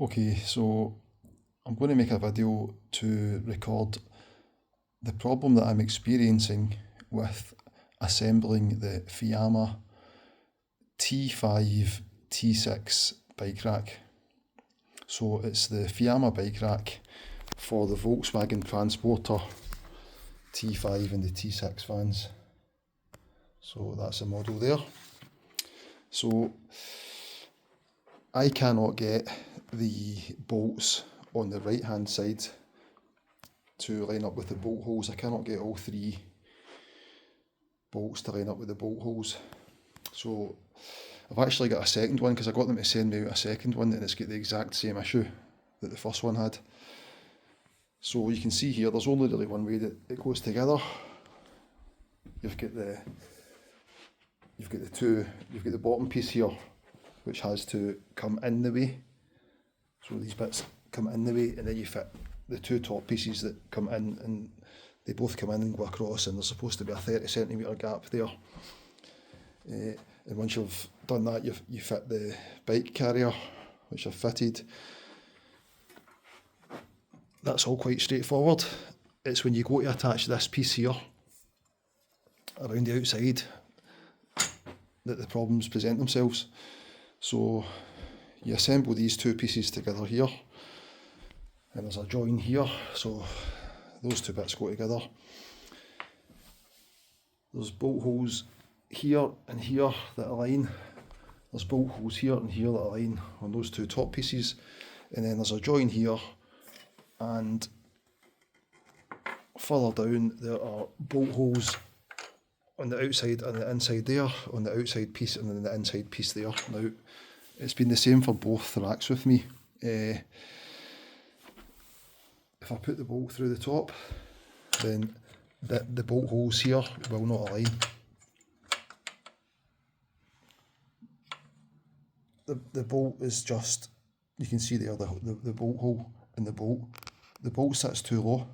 Okay, so I'm going to make a video to record the problem that I'm experiencing with assembling the Fiamma T5 T6 bike rack. So it's the Fiamma bike rack for the Volkswagen Transporter T5 and the T6 vans. So that's the model there. So I cannot get the bolts on the right hand side to line up with the bolt holes. I cannot get all three bolts to line up with the bolt holes. So I've actually got a second one because I got them to send me out a second one and it's got the exact same issue that the first one had. So you can see here there's only really one way that it goes together. You've got the bottom piece here which has to come in the way. So these bits come in the way and then you fit the two top pieces that come in, and they both come in and go across, and there's supposed to be a 30cm gap there. And once you've done that, you fit the bike carrier, which I've fitted. That's all quite straightforward. It's when you go to attach this piece here around the outside that the problems present themselves. So you assemble these two pieces together here, and there's a join here, so those two bits go together. There's bolt holes here and here that align. There's bolt holes here and here that align on those two top pieces, and then there's a join here, and further down there are bolt holes on the outside and the inside there, on the outside piece and then the inside piece there. Now, it's been the same for both racks with me. If I put the bolt through the top, then the bolt holes here will not align. The bolt is just, you can see there the bolt hole in the bolt. The bolt sits too low.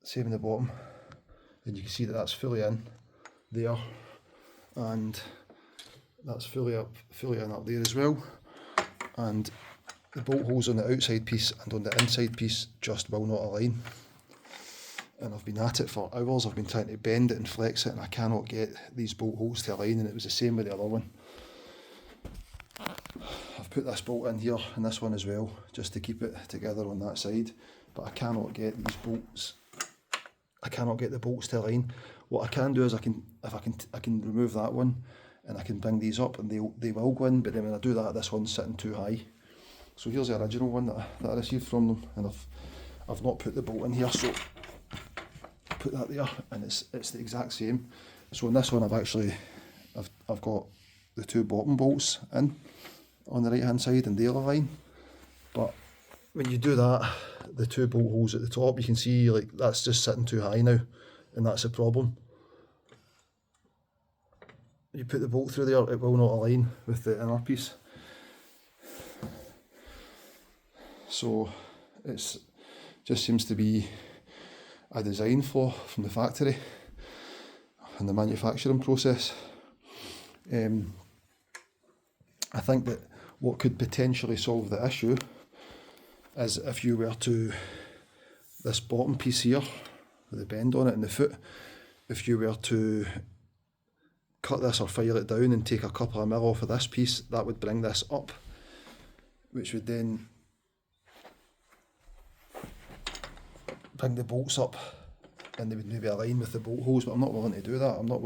Same in the bottom, and you can see that that's fully in there, and that's fully in up there as well. And the bolt holes on the outside piece and on the inside piece just will not align. And I've been at it for hours. I've been trying to bend it and flex it, and I cannot get these bolt holes to align, and it was the same with the other one. I've put this bolt in here and this one as well, just to keep it together on that side, but I cannot get these bolts. I cannot get the bolts to align. What I can do is I can remove that one, and I can bring these up, and they will go in. But then when I do that, this one's sitting too high. So here's the original one that I received from them, and I've not put the bolt in here, so I put that there, and it's the exact same. So in this one, I've got the two bottom bolts in on the right hand side, and they'll align. But when you do that, the two bolt holes at the top, you can see like that's just sitting too high now, and that's a problem. You put the bolt through there, it will not align with the inner piece. So it just seems to be a design flaw from the factory and the manufacturing process. I think that what could potentially solve the issue is if you were to, this bottom piece here with the bend on it in the foot, if you were to cut this or file it down and take a couple of mil off of this piece, that would bring this up, which would then bring the bolts up, and they would maybe align with the bolt holes. But I'm not willing to do that. I'm not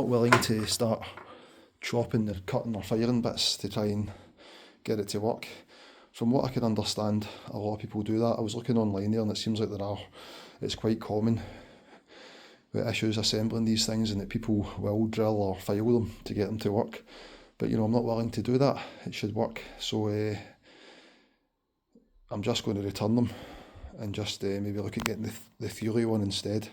willing to start chopping or cutting or firing bits to try and get it to work. From what I can understand, a lot of people do that. I was looking online there, and it seems like it's quite common with issues assembling these things, and that people will drill or file them to get them to work. But I'm not willing to do that. It should work. So I'm just going to return them and just maybe look at getting the Theory one instead.